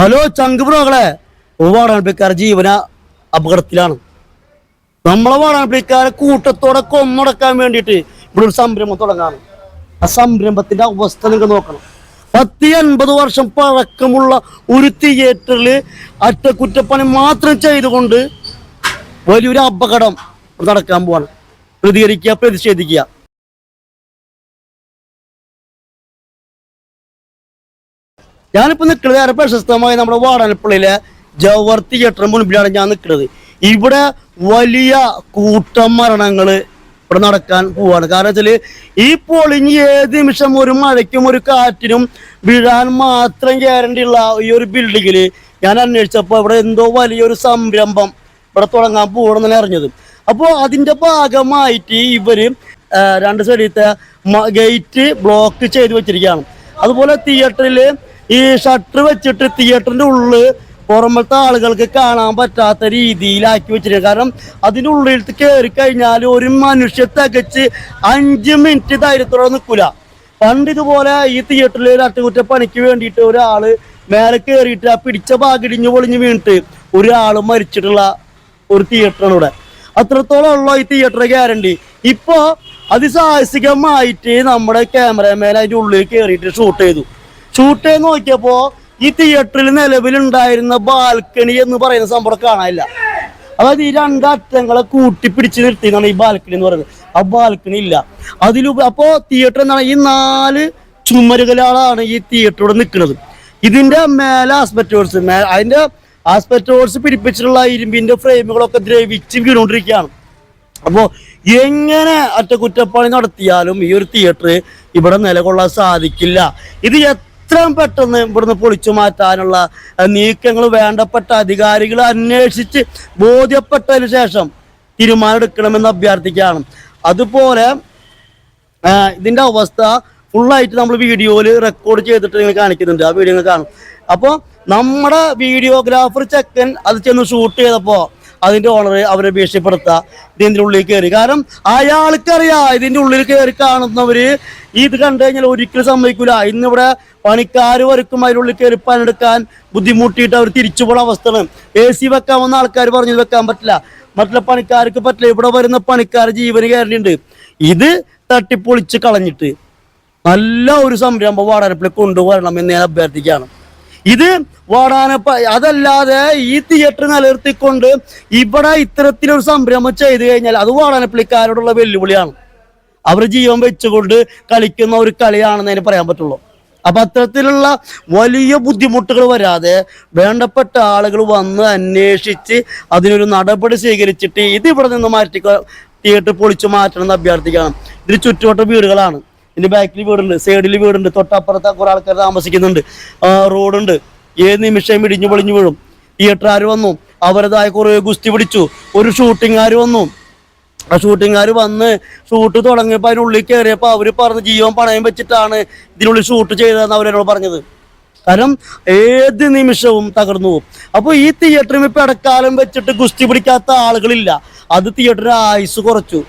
Hello ചങ്കുബ്രോകളെ, വാടാനപ്പള്ളിക്കാർ ജീവന അപകടത്തിലാണ്. നമ്മളെ വാടാനപ്പള്ളിക്കാരെ കൂട്ടത്തോടെ കൊന്നൊടക്കാൻ വേണ്ടിയിട്ട് ഇവിടെ ഒരു സംരംഭം തുടങ്ങാണ്. ആ സംരംഭത്തിന്റെ അവസ്ഥ നിങ്ങൾ നോക്കണം. 150 വർഷം പഴക്കമുള്ള ഒരു തിയേറ്ററിൽ അറ്റകുറ്റപ്പണി മാത്രം ചെയ്തുകൊണ്ട് വലിയൊരു അപകടം നടക്കാൻ പോവാണ്. പ്രതികരിക്കുക, പ്രതിഷേധിക്കുക. ഞാനിപ്പോ നിൽക്കുന്നത് ഏറെ പ്രശസ്തമായ നമ്മുടെ വാടാനപ്പള്ളിയിലെ ജവഹർ തിയേറ്ററിന് മുൻപിലാണ് ഞാൻ നിൽക്കുന്നത്. ഇവിടെ വലിയ കൂട്ടം മരണങ്ങള് ഇവിടെ നടക്കാൻ പോവാണ്. കാരണം വെച്ചാല് ഈ പൊളിഞ്ഞ് ഏത് നിമിഷം ഒരു മഴയ്ക്കും ഒരു കാറ്റിനും വീഴാൻ മാത്രം ഗ്യാരണ്ടി ഉള്ള ഈ ഒരു ബിൽഡിങ്ങില് ഞാൻ അന്വേഷിച്ചപ്പോൾ ഇവിടെ എന്തോ വലിയൊരു സംരംഭം ഇവിടെ തുടങ്ങാൻ പോകണമെന്നാണ് അറിഞ്ഞത്. അപ്പോൾ അതിന്റെ ഭാഗമായിട്ട് ഇവര് രണ്ട് സൈഡിലത്തെ ഗേറ്റ് ബ്ലോക്ക് ചെയ്ത് വെച്ചിരിക്കുകയാണ്. അതുപോലെ തിയേറ്ററിൽ ഈ ഷട്ടർ വെച്ചിട്ട് തിയേറ്ററിന്റെ ഉള്ളില് പുറമത്തെ ആളുകൾക്ക് കാണാൻ പറ്റാത്ത രീതിയിലാക്കി വെച്ചിരിക്കുക. കാരണം അതിൻ്റെ ഉള്ളിൽ കയറി കഴിഞ്ഞാൽ ഒരു മനുഷ്യ തികച്ച് 5 മിനിറ്റ് ധൈര്യത്തോടെ നിൽക്കൂല. പണ്ട് ഇതുപോലെ ഈ തിയേറ്ററിൽ അറ്റകുറ്റപ്പണിക്ക് വേണ്ടിയിട്ട് ഒരാള് മേലെ കയറിയിട്ട് ആ പിടിച്ച ഭാഗിടിഞ്ഞ് പൊളിഞ്ഞ് വീണിട്ട് ഒരാൾ മരിച്ചിട്ടുള്ള ഒരു തിയേറ്ററാണ് ഇവിടെ. അത്രത്തോളം ഉള്ള ഈ തിയേറ്ററിന്റെ ഗ്യാരണ്ടി. ഇപ്പോ അതിസാഹസികമായിട്ട് നമ്മുടെ ക്യാമറമാൻ അതിൻ്റെ ഉള്ളിൽ കയറിയിട്ട് ഷൂട്ട് ചെയ്ത് നോക്കിയപ്പോ ഈ തിയേറ്ററിൽ നിലവിലുണ്ടായിരുന്ന ബാൽക്കണി എന്ന് പറയുന്ന സംഭവം കാണാനില്ല. അതായത് ഈ രണ്ടറ്റങ്ങളെ കൂട്ടിപ്പിടിച്ച് നിർത്തിയെന്നാണ് ഈ ബാൽക്കണി എന്ന് പറയുന്നത്. ആ ബാൽക്കണി ഇല്ല. അപ്പോ തിയേറ്റർ എന്താണ്, ഈ 4 ചുമരുകളാണ് ഈ തിയേറ്ററിലൂടെ നിൽക്കുന്നത്. ഇതിന്റെ മേലെ അതിന്റെ ആസ്പെറ്റോഴ്സ് പിടിപ്പിച്ചിട്ടുള്ള ഇരുമ്പിന്റെ ഫ്രെയിമുകളൊക്കെ ദ്രവിച്ച് വീണുകൊണ്ടിരിക്കുകയാണ്. അപ്പോൾ എങ്ങനെ അറ്റകുറ്റപ്പണി നടത്തിയാലും ഈ ഒരു തിയേറ്റർ ഇവിടെ നിലകൊള്ളാൻ സാധിക്കില്ല. ഇത് എത്രയും പെട്ടെന്ന് ഇവിടുന്ന് പൊളിച്ചു മാറ്റാനുള്ള നീക്കങ്ങൾ വേണ്ടപ്പെട്ട അധികാരികൾ അന്വേഷിച്ച് ബോധ്യപ്പെട്ടതിന് ശേഷം തീരുമാനം എടുക്കണമെന്ന് അഭ്യർത്ഥിക്കുകയാണ്. അതുപോലെ ഇതിന്റെ അവസ്ഥ ഫുള്ളായിട്ട് നമ്മൾ വീഡിയോയിൽ റെക്കോർഡ് ചെയ്തിട്ട് നിങ്ങൾ കാണിക്കുന്നുണ്ട്. ആ വീഡിയോ നിങ്ങൾ കാണും. അപ്പോൾ നമ്മുടെ വീഡിയോഗ്രാഫർ ചെക്കൻ അത് ചെന്ന് ഷൂട്ട് ചെയ്തപ്പോൾ അതിന്റെ ഓണർ അവരെ ഭീഷണിപ്പെടുത്തുക, ഇതിൻ്റെ ഉള്ളിൽ കയറി. കാരണം അയാൾക്കറിയാം ഇതിന്റെ ഉള്ളിൽ കയറി കാണുന്നവര് ഇത് കണ്ടു കഴിഞ്ഞാൽ ഒരിക്കലും സമ്മതിക്കൂല. ഇന്നിവിടെ പണിക്കാർ വരക്കും അതിനുള്ളിൽ കയറി പണിയെടുക്കാൻ ബുദ്ധിമുട്ടിയിട്ട് അവർ തിരിച്ചുപോണ അവസ്ഥയാണ്. AC വെക്കാമെന്ന ആൾക്കാർ പറഞ്ഞു വെക്കാൻ പറ്റില്ല, മറ്റുള്ള പണിക്കാർക്ക് പറ്റില്ല. ഇവിടെ വരുന്ന പണിക്കാർ ജീവന് കയറിയിട്ടുണ്ട്. ഇത് തട്ടിപ്പൊളിച്ച് കളഞ്ഞിട്ട് നല്ല ഒരു സംരംഭം വാടാനപ്പള്ളി കൊണ്ടുവരണം എന്ന് ഞാൻ അഭ്യർത്ഥിക്കുകയാണ്. ഇത് അതല്ലാതെ ഈ തിയേറ്റർ നിലനിർത്തിക്കൊണ്ട് ഇവിടെ ഇത്തരത്തിലൊരു സംരംഭം ചെയ്തു കഴിഞ്ഞാൽ അത് വാടാനപ്പള്ളിക്കാരോടുള്ള വെല്ലുവിളിയാണ്. അവർ ജീവൻ വെച്ചുകൊണ്ട് കളിക്കുന്ന ഒരു കളിയാണെന്ന് പറയാൻ പറ്റുള്ളൂ. അപ്പൊ അത്തരത്തിലുള്ള വലിയ ബുദ്ധിമുട്ടുകൾ വരാതെ വേണ്ടപ്പെട്ട ആളുകൾ വന്ന് അന്വേഷിച്ച് അതിനൊരു നടപടി സ്വീകരിച്ചിട്ട് ഇത് ഇവിടെ നിന്ന് മാറ്റി തിയേറ്റർ പൊളിച്ചു മാറ്റണം എന്ന് അഭ്യർത്ഥിക്കണം. ഇതിന് ചുറ്റുവട്ട വീടുകളാണ്. ഇതിന്റെ ബാക്കിൽ വീടുണ്ട്, സൈഡിൽ വീടുണ്ട്, തൊട്ടപ്പുറത്ത് കുറെ ആൾക്കാർ താമസിക്കുന്നുണ്ട്, റോഡുണ്ട്. ഏത് നിമിഷം ഇടിഞ്ഞു പൊളിഞ്ഞു വീഴും. തിയേറ്ററുകാർ വന്നു, അവരതായ കുറെ ഗുസ്തി പിടിച്ചു. ഒരു ഷൂട്ടിങ്ങുകാർ വന്നു. ആ ഷൂട്ടിങ്ങുകാർ വന്ന് ഷൂട്ട് തുടങ്ങിയപ്പോൾ അതിനുള്ളിൽ കയറിയപ്പോൾ അവർ പറഞ്ഞ് ജീവൻ പണയം വെച്ചിട്ടാണ് ഇതിനുള്ളിൽ ഷൂട്ട് ചെയ്തതെന്ന് അവരോട് പറഞ്ഞത്. കാരണം ഏത് നിമിഷവും തകർന്നു പോകും. അപ്പോൾ ഈ തിയേറ്ററിൽ ഇപ്പം ഇടക്കാലം വെച്ചിട്ട് ഗുസ്തി പിടിക്കാത്ത ആളുകളില്ല. അത് തിയേറ്ററിന് ആയുസ് കുറച്ചു.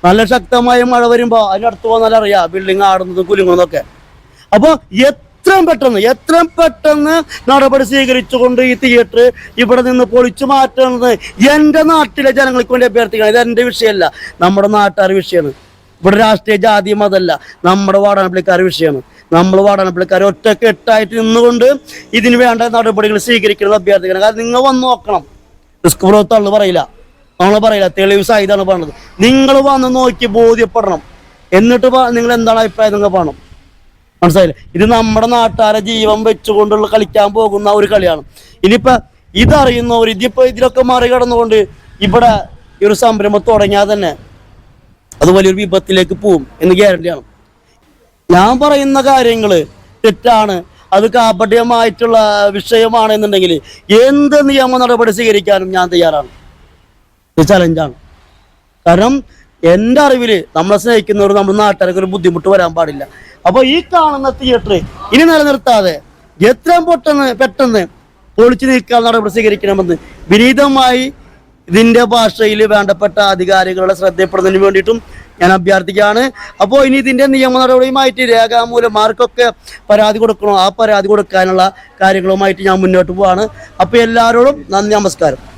നല്ല ശക്തമായ മഴ വരുമ്പോൾ അതിനടുത്ത് പോകാൻ അറിയാം ബിൽഡിങ് ആടുന്നതും കുലുങ്ങുന്നതൊക്കെ. അപ്പോൾ എത്രയും പെട്ടെന്ന് നടപടി സ്വീകരിച്ചുകൊണ്ട് ഈ തിയേറ്റർ ഇവിടെ നിന്ന് പൊളിച്ചു മാറ്റുന്നത് എൻ്റെ നാട്ടിലെ ജനങ്ങൾക്ക് വേണ്ടി അഭ്യർത്ഥിക്കണം. ഇത് എൻ്റെ വിഷയമല്ല, നമ്മുടെ നാട്ടുകാരുടെ വിഷയമാണ്. ഇവിടെ രാഷ്ട്രീയ ജാതി മതമല്ല, നമ്മുടെ വാടാനപ്പള്ളിക്കാരുടെ വിഷയമാണ്. നമ്മൾ വാടാനപ്പള്ളിക്കാർ ഒറ്റക്കെട്ടായിട്ട് നിന്നുകൊണ്ട് ഇതിന് വേണ്ട നടപടികൾ സ്വീകരിക്കണം അഭ്യർത്ഥിക്കണം. കാരണം നിങ്ങൾ വന്ന് നോക്കണം. റിസ്ക് ബ്രോത്തള്ളു പറയില്ല, നമ്മൾ പറയില്ല, തെളിവ് സായിതാണ് പറഞ്ഞത്. നിങ്ങൾ വന്ന് നോക്കി ബോധ്യപ്പെടണം. എന്നിട്ട് നിങ്ങൾ എന്താണ് അഭിപ്രായം നിങ്ങൾ പറയണം. മനസ്സിലായില്ലേ? ഇത് നമ്മുടെ നാട്ടുകാരെ ജീവൻ വെച്ചുകൊണ്ടുള്ള കളിക്കാൻ പോകുന്ന ഒരു കളിയാണ്. ഇനിയിപ്പോ ഇതറിയുന്നവർ ഇതിലൊക്കെ മറികടന്നുകൊണ്ട് ഇവിടെ ഈ ഒരു സംരംഭം തുടങ്ങിയാൽ തന്നെ അത് വലിയൊരു വിപത്തിലേക്ക് പോവും എന്ന് ഗ്യാരണ്ടിയാണ്. ഞാൻ പറയുന്ന കാര്യങ്ങള് തെറ്റാണ്, അത് കാപട്യമായിട്ടുള്ള വിഷയമാണ് എന്നുണ്ടെങ്കിൽ എന്ത് നിയമ നടപടി സ്വീകരിക്കാനും ഞാൻ തയ്യാറാണ്. ഇത് ചലഞ്ചാണ്. കാരണം എൻ്റെ അറിവില് നമ്മളെ സ്നേഹിക്കുന്നവർ നമ്മുടെ നാട്ടുകാർക്ക് ഒരു ബുദ്ധിമുട്ട് വരാൻ പാടില്ല. അപ്പൊ ഈ കാണുന്ന തിയേറ്റർ ഇനി നിലനിർത്താതെ എത്രയും പെട്ടെന്ന് പൊളിച്ചു നീക്കാൻ നടപടി സ്വീകരിക്കണമെന്ന് വിനീതമായി ഇതിന്റെ ഭാഷയിൽ വേണ്ടപ്പെട്ട അധികാരികളുടെ ശ്രദ്ധപ്പെടുന്നതിന് വേണ്ടിയിട്ടും ഞാൻ അഭ്യർത്ഥിക്കുകയാണ്. അപ്പോൾ ഇനി ഇതിൻ്റെ നിയമ നടപടിയുമായിട്ട് രേഖാമൂലന്മാർക്കൊക്കെ പരാതി കൊടുക്കണോ, ആ പരാതി കൊടുക്കാനുള്ള കാര്യങ്ങളുമായിട്ട് ഞാൻ മുന്നോട്ട് പോവാണ്. അപ്പോൾ എല്ലാവരോടും നന്ദി, നമസ്കാരം.